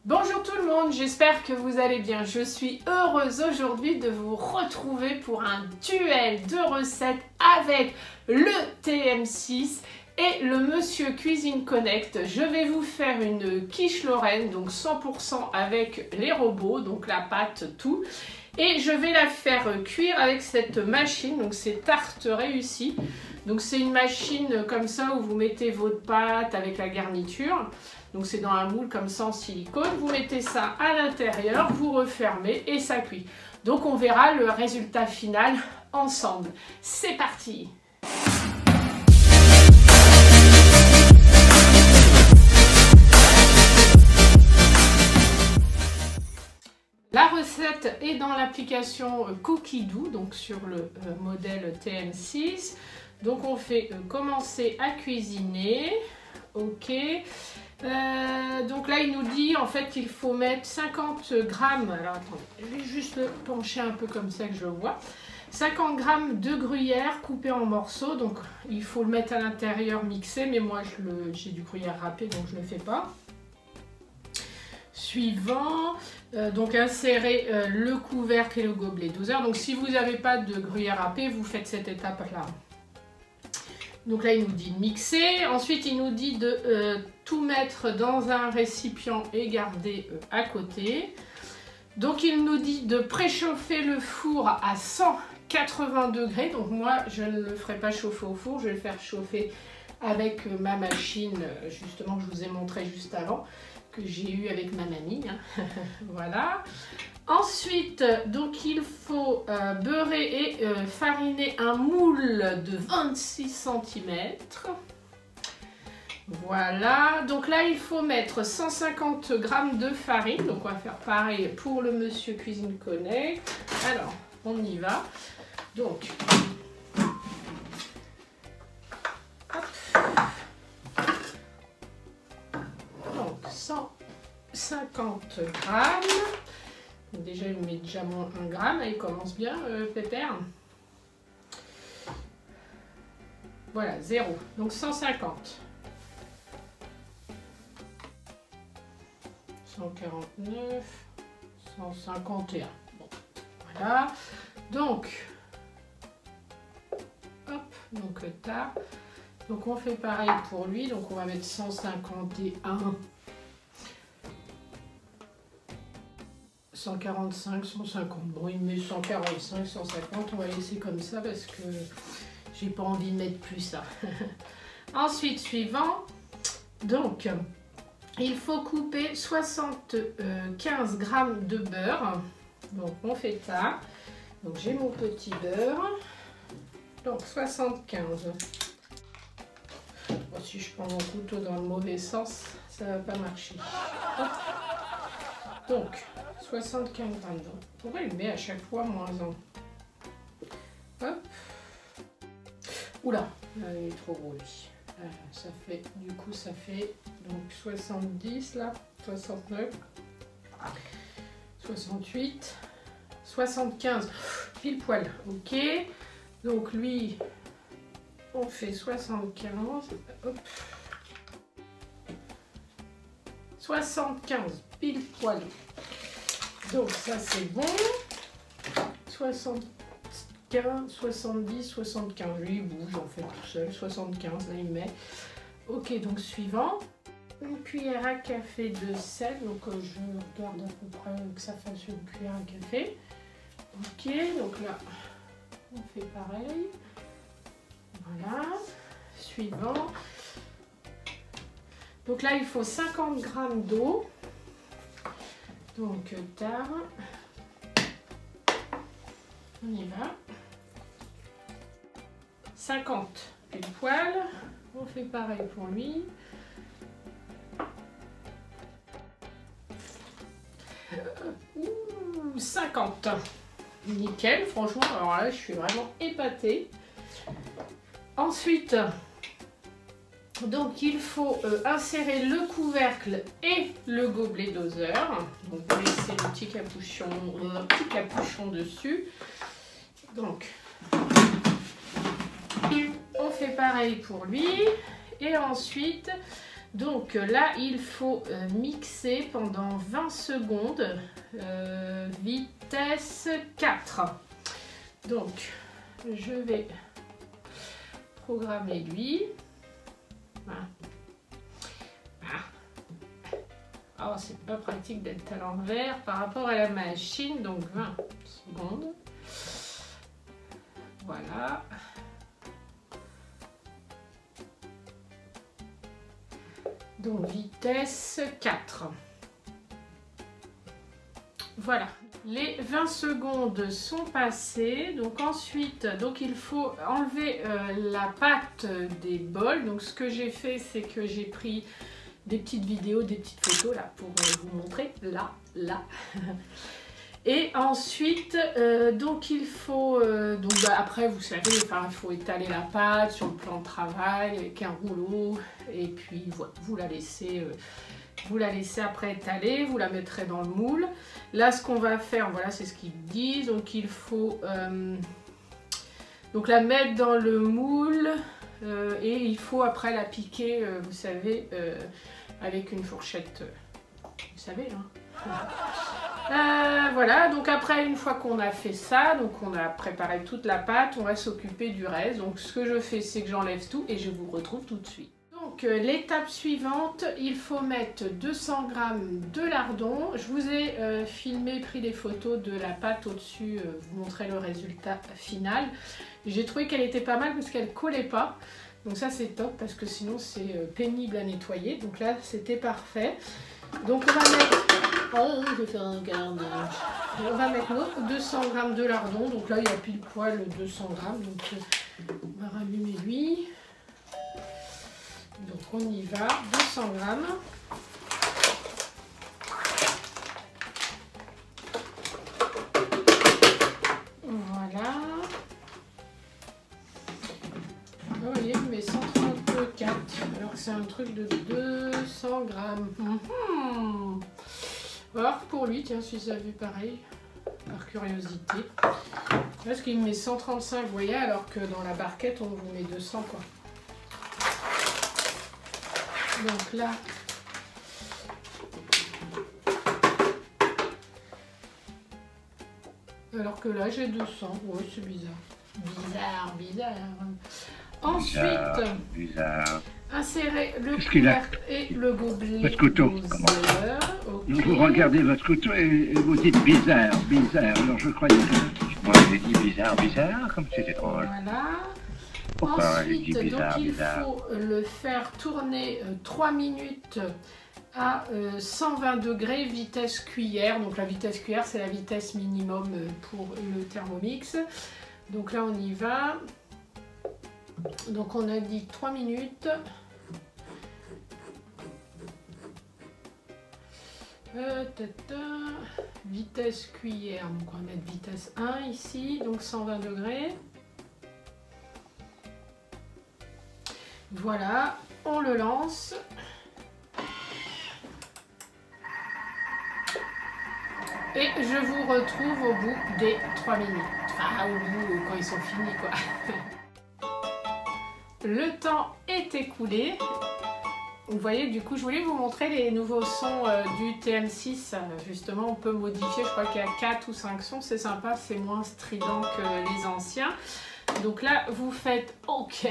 Bonjour tout le monde, j'espère que vous allez bien. Je suis heureuse aujourd'hui de vous retrouver pour un duel de recettes avec le TM6 et le Monsieur Cuisine Connect. Je vais vous faire une quiche Lorraine, donc 100% avec les robots, donc la pâte, tout. Et je vais la faire cuire avec cette machine, donc c'est Tarte Réussie. Donc c'est une machine comme ça où vous mettez votre pâte avec la garniture. Donc c'est dans un moule comme ça en silicone. Vous mettez ça à l'intérieur, vous refermez et ça cuit. Donc on verra le résultat final ensemble. C'est parti! La recette est dans l'application Cookidoo, donc sur le modèle TM6. Donc on fait commencer à cuisiner. Ok. Donc là il nous dit en fait qu'il faut mettre 50 grammes. Alors attendez, je vais juste le pencher un peu comme ça que je le vois. 50 grammes de gruyère coupée en morceaux. Donc il faut le mettre à l'intérieur mixé, mais moi j'ai du gruyère râpé donc je ne le fais pas. Suivant, donc insérer le couvercle et le gobelet doseur. Donc si vous n'avez pas de gruyère râpée, vous faites cette étape-là. Donc là, il nous dit de mixer. Ensuite, il nous dit de tout mettre dans un récipient et garder à côté. Donc il nous dit de préchauffer le four à 180 degrés. Donc moi, je ne le ferai pas chauffer au four, je vais le faire chauffer avec ma machine, justement, que je vous ai montré juste avant, que j'ai eu avec ma mamie, hein. Voilà. Ensuite, donc il faut beurrer et fariner un moule de 26 cm. Voilà. Donc là, il faut mettre 150 g de farine. Donc on va faire pareil pour le Monsieur Cuisine Connect. Alors, on y va. Donc, hop. 150 g. Déjà, il met déjà moins 1 gramme. Il commence bien, Pépère. Voilà, 0. Donc 150. 149. 151. Bon, voilà. Donc, hop, donc tas. Donc on fait pareil pour lui. Donc on va mettre 151. 145, 150, bon il met 145, 150, on va laisser comme ça parce que j'ai pas envie de mettre plus ça. Ensuite, suivant, donc il faut couper 75 g de beurre, donc on fait ça, donc j'ai mon petit beurre, donc 75. Bon, si je prends mon couteau dans le mauvais sens, ça va pas marcher. Hop. Donc 75 g. Pourquoi il met à chaque fois moins 1? Hop. Oula, il est trop gros lui. Ça fait, du coup, ça fait donc 70 là, 69, 68, 75, pile poil. Ok. Donc lui, on fait 75. Hop. 75, pile poil. Donc ça c'est bon. 75, 70, 75. Lui il bouge en fait tout seul. 75 là il met. Ok, donc suivant. Une cuillère à café de sel. Donc je regarde à peu près que ça fasse une cuillère à café. Ok, donc là on fait pareil. Voilà. Suivant. Donc là il faut 50 g d'eau. Donc tard, on y va. 50 pile poil, on fait pareil pour lui. 50, nickel, franchement, alors là je suis vraiment épatée. Ensuite, donc il faut insérer le couvercle et le gobelet doseur. Donc vous laissez le petit capuchon dessus. Donc on fait pareil pour lui. Et ensuite Donc là, il faut mixer pendant 20 secondes, vitesse 4. Donc, je vais programmer lui. Voilà. Oh, c'est pas pratique d'être à l'envers par rapport à la machine. Donc 20 secondes. Voilà. Donc vitesse 4. Voilà. Les 20 secondes sont passées. Donc ensuite, il faut enlever la pâte des bols. Donc ce que j'ai fait, c'est que j'ai pris des petites vidéos, des petites photos là pour vous montrer. Là. Et ensuite, il faut, après vous savez, il faut étaler la pâte sur le plan de travail avec un rouleau. Et puis voilà, vous la laissez après étaler, vous la mettrez dans le moule. Là, ce qu'on va faire, voilà, c'est ce qu'ils disent. Donc il faut la mettre dans le moule. Et il faut après la piquer, vous savez, avec une fourchette, vous savez, hein. Voilà, donc après, une fois qu'on a fait ça, donc on a préparé toute la pâte, on va s'occuper du reste. Donc ce que je fais, c'est que j'enlève tout et je vous retrouve tout de suite. Donc l'étape suivante, il faut mettre 200 g de lardons. Je vous ai pris des photos de la pâte au-dessus, vous montrer le résultat final. J'ai trouvé qu'elle était pas mal parce qu'elle ne collait pas. Donc ça c'est top parce que sinon c'est pénible à nettoyer. Donc là c'était parfait. Donc on va mettre... Oh, je vais faire un garnage. On va mettre nos 200 g de lardons. Donc là il y a pile poil 200 g. Donc on va rallumer lui. Donc on y va, 200 g. Voilà. Vous voyez, je mets 134, alors que c'est un truc de 200 g. Alors pour lui, tiens, si ça fait pareil, par curiosité. Parce qu'il me met 135, vous voyez, alors que dans la barquette, on vous met 200, quoi. Donc là, alors que là j'ai 200, ouais c'est bizarre. Ensuite, bizarre. Insérer le couvercle et le gobelet. Votre couteau, comment? Okay. Vous regardez votre couteau et vous dites bizarre. Alors je croyais que moi j'ai dit bizarre, comme c'est étrange. Voilà. Pourquoi ensuite, dit bizarre, il faut le faire tourner 3 minutes à 120 degrés, vitesse cuillère. Donc la vitesse cuillère, c'est la vitesse minimum pour le Thermomix. Donc là, on y va. Donc on a dit 3 minutes. Vitesse cuillère, donc on va mettre vitesse 1 ici, donc 120 degrés. Voilà, on le lance. Et je vous retrouve au bout des 3 minutes. Enfin, au bout quand ils sont finis, quoi. Le temps est écoulé. Vous voyez, du coup, je voulais vous montrer les nouveaux sons du TM6. Justement, on peut modifier, je crois qu'il y a 4 ou 5 sons. C'est sympa, c'est moins strident que les anciens. Donc là, vous faites OK.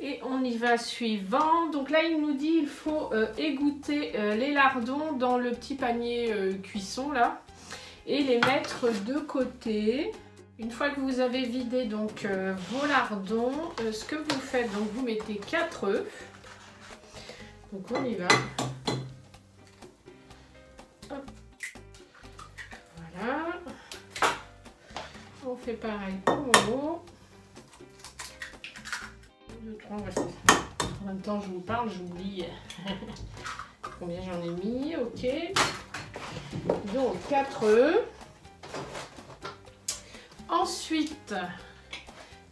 Et on y va suivant. Donc là, il nous dit il faut égoutter les lardons dans le petit panier cuisson, là. Et les mettre de côté. Une fois que vous avez vidé donc vos lardons, ce que vous faites, donc vous mettez 4 œufs. Donc on y va. Hop. Voilà. On fait pareil pour Momo. 2, 3, en même temps je vous parle, j'oublie combien j'en ai mis. Ok. Donc 4 œufs. Ensuite,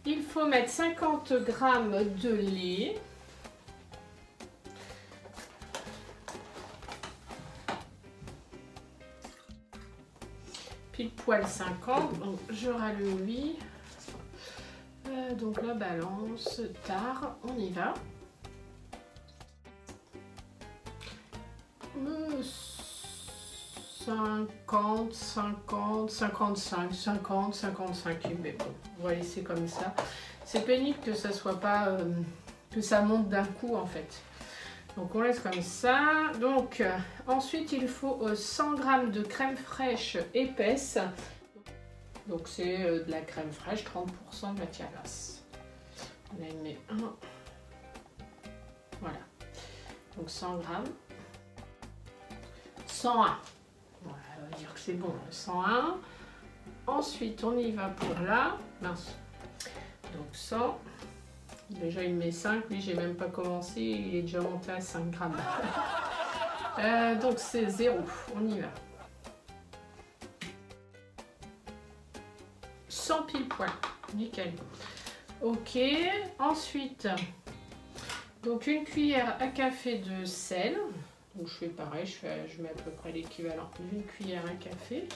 il faut mettre 50 g de lait. Pile poil 50, donc je rallume lui. Donc la balance, tard, on y va. 50, 50, 55, 50, 55, mais bon, on va laisser comme ça. C'est pénible que ça soit pas, que ça monte d'un coup en fait. Donc on laisse comme ça. Donc ensuite il faut 100 g de crème fraîche épaisse. Donc c'est de la crème fraîche, 30% de matière grasse. On en met un. Voilà. Donc 100 g. 101. Voilà, on va dire que c'est bon. 101. Ensuite on y va pour là. Mince. Donc 100. Déjà il met 5, lui j'ai même pas commencé, il est déjà monté à 5 grammes. Donc c'est 0, on y va. 100 pile poil, nickel. Ok, ensuite, donc une cuillère à café de sel. Donc je fais pareil, je mets à peu près l'équivalent d'une cuillère à café.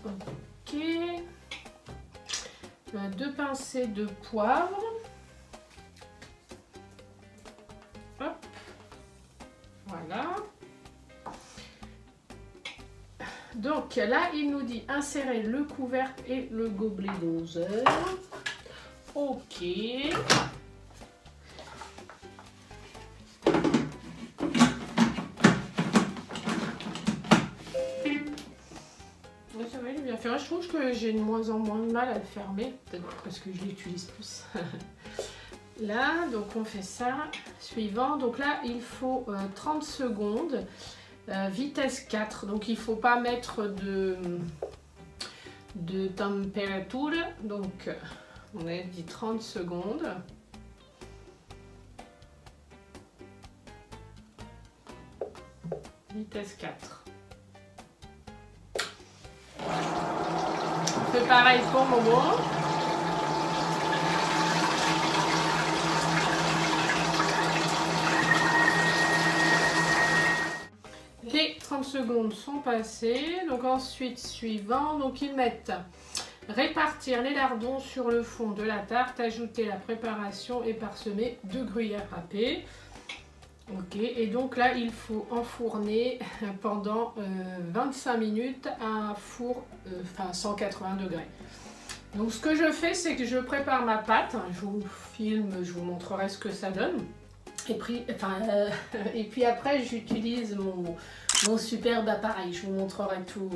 Ok. 2 pincées de poivre. Hop. Voilà. Donc là, il nous dit insérer le couvercle et le gobelet doseur. Ok. Ça va, il est bien fait. Je trouve que j'ai de moins en moins de mal à le fermer, peut-être parce que je l'utilise plus. Là, donc on fait ça. Suivant, donc là il faut 30 secondes, vitesse 4. Donc il ne faut pas mettre de température. Donc on a dit 30 secondes. Vitesse 4. On fait pareil pour Momo. Les 30 secondes sont passées. Donc ensuite, suivant, donc ils mettent répartir les lardons sur le fond de la tarte, ajouter la préparation et parsemer de gruyère râpée. Ok, et donc là il faut enfourner pendant 25 minutes à un four 180 degrés. Donc ce que je fais, c'est que je prépare ma pâte, je vous filme, je vous montrerai ce que ça donne. Et puis après j'utilise mon superbe appareil, je vous montrerai tout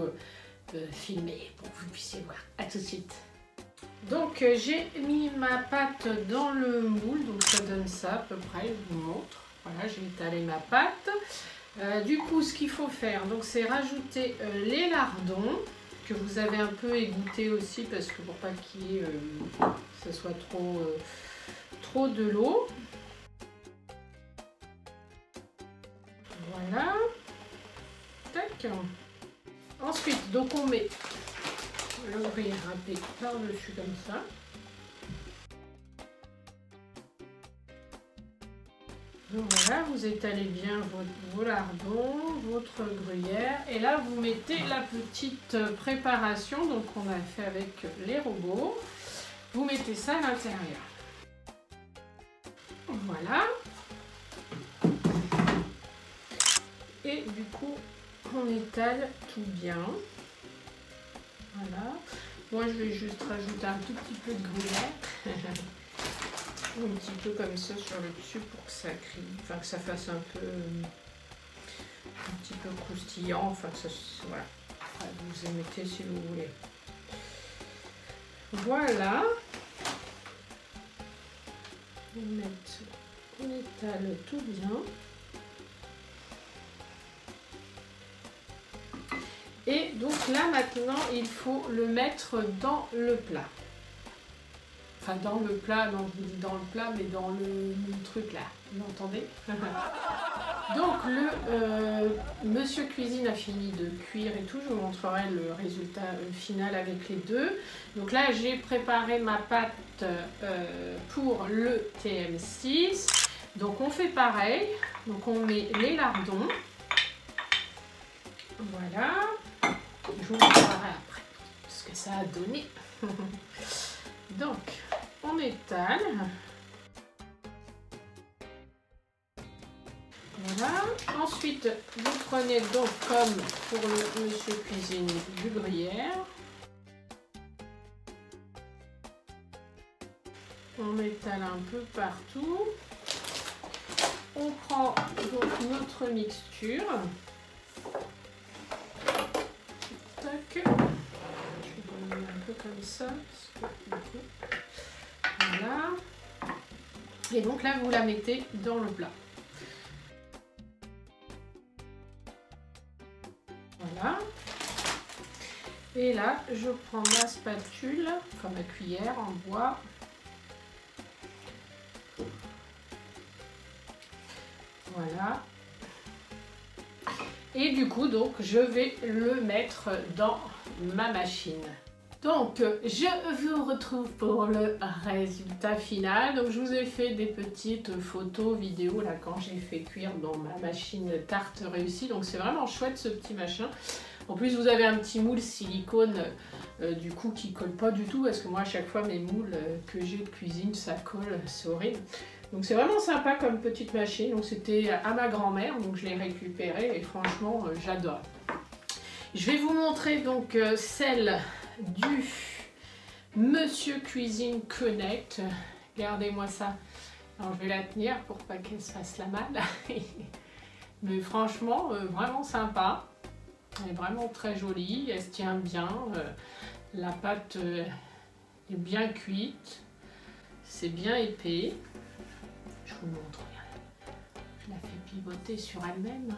filmé pour que vous puissiez voir. A tout de suite. Donc j'ai mis ma pâte dans le moule, donc ça donne ça à peu près, je vous montre. Voilà, j'ai étalé ma pâte. Du coup, ce qu'il faut faire, donc, c'est rajouter les lardons que vous avez un peu égouttés aussi, parce que pour pas qu'il y ait, que ce soit trop de l'eau. Voilà. Tac. Ensuite, donc on met le gruyère râpé par-dessus comme ça. Donc voilà, vous étalez bien vos lardons, votre gruyère. Et là, vous mettez la petite préparation donc qu'on a fait avec les robots. Vous mettez ça à l'intérieur. Voilà. Et du coup, on étale tout bien. Voilà. Moi, je vais juste rajouter un tout petit peu de gruyère. Un petit peu comme ça sur le dessus pour que ça crie, enfin que ça fasse un petit peu croustillant, enfin que ça, voilà, vous en mettez si vous voulez. Voilà, on étale tout bien. Et donc là maintenant il faut le mettre dans le plat. Enfin dans le plat, non je vous dis dans le plat, mais dans le truc là, vous entendez? Donc Monsieur Cuisine a fini de cuire et tout, je vous montrerai le résultat final avec les deux. Donc là j'ai préparé ma pâte pour le TM6. Donc on fait pareil, donc on met les lardons. Voilà, je vous montrerai après ce que ça a donné. Donc, on étale. Voilà, Voilà. Ensuite, vous prenez donc, comme pour le monsieur cuisine, du gruyère. On étale un peu partout. On prend donc notre mixture. Tac. Je vais donner un peu comme ça. Voilà. Et donc là, vous la mettez dans le plat. Voilà. Et là, je prends ma spatule, enfin ma cuillère en bois. Voilà. Et du coup, donc, je vais le mettre dans ma machine. Donc, je vous retrouve pour le résultat final. Donc, je vous ai fait des petites photos, vidéos, là, quand j'ai fait cuire dans ma machine tarte réussie. Donc, c'est vraiment chouette, ce petit machin. En plus, vous avez un petit moule silicone, du coup, qui colle pas du tout. Parce que moi, à chaque fois, mes moules que j'ai de cuisine, ça colle, c'est horrible. Donc, c'est vraiment sympa comme petite machine. Donc, c'était à ma grand-mère, donc je l'ai récupérée et franchement, j'adore. Je vais vous montrer donc celle du Monsieur Cuisine Connect. Regardez-moi ça. Alors je vais la tenir pour pas qu'elle se fasse la malle. Mais franchement, vraiment sympa. Elle est vraiment très jolie. Elle se tient bien. La pâte est bien cuite. C'est bien épais. Je vous montre. Je la fais pivoter sur elle-même.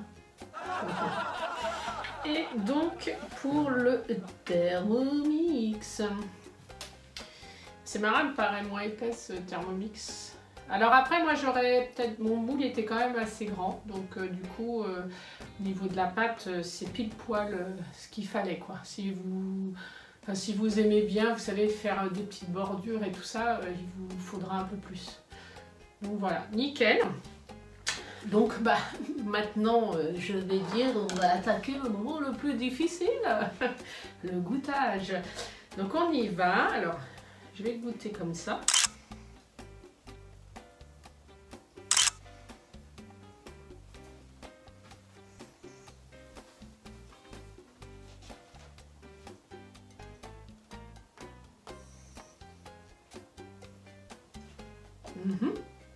Et donc pour le Thermomix, c'est marrant, elle me paraît moins épaisse Thermomix. Alors après moi j'aurais peut-être, mon moule était quand même assez grand, donc du coup au niveau de la pâte c'est pile poil ce qu'il fallait quoi. Si vous aimez bien, vous savez faire des petites bordures et tout ça, il vous faudra un peu plus. Donc voilà, nickel. Donc bah maintenant je vais dire on va attaquer le moment le plus difficile, le goûtage. Donc on y va. Alors je vais goûter comme ça.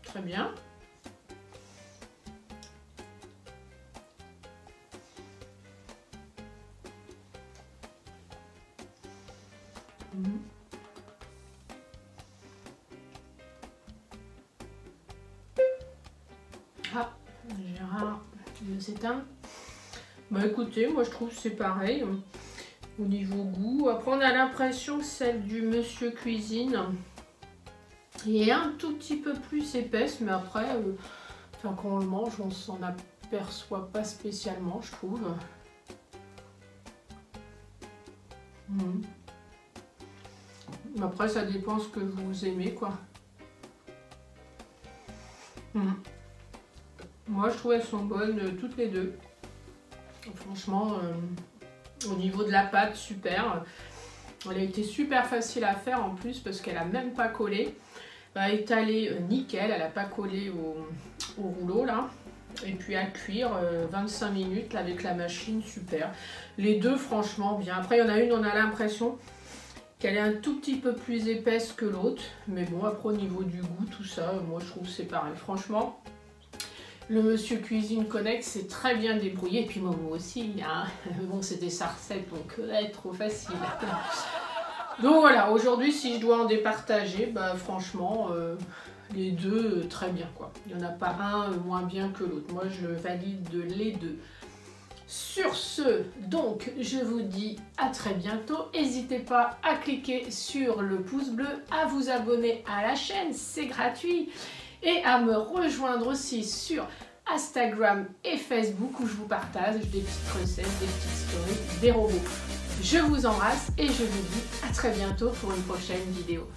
Très bien. Ah, Gérard, tu veux s'éteindre? Bah écoutez, moi je trouve que c'est pareil au niveau goût. Après on a l'impression que celle du Monsieur Cuisine est un tout petit peu plus épaisse, mais après, quand on le mange, on s'en aperçoit pas spécialement, je trouve. Après, ça dépend ce que vous aimez, quoi. Moi, je trouve qu'elles sont bonnes toutes les deux. Franchement, au niveau de la pâte, super. Elle a été super facile à faire en plus parce qu'elle a même pas collé. Elle a étalé nickel, elle n'a pas collé au rouleau là. Et puis à cuire 25 minutes là, avec la machine, super. Les deux, franchement, bien. Après, il y en a une, on a l'impression qu'elle est un tout petit peu plus épaisse que l'autre. Mais bon, après, au niveau du goût, tout ça, moi, je trouve que c'est pareil. Franchement, le Monsieur Cuisine Connect s'est très bien débrouillé. Et puis Momo aussi, hein. Bon, c'était sa recette, donc trop facile. Donc voilà, aujourd'hui, si je dois en départager, bah franchement, les deux, très bien, quoi. Il n'y en a pas un moins bien que l'autre. Moi, je valide les deux. Sur ce, donc, je vous dis à très bientôt. N'hésitez pas à cliquer sur le pouce bleu, à vous abonner à la chaîne, c'est gratuit. Et à me rejoindre aussi sur Instagram et Facebook où je vous partage des petites recettes, des petites stories, des robots. Je vous embrasse et je vous dis à très bientôt pour une prochaine vidéo.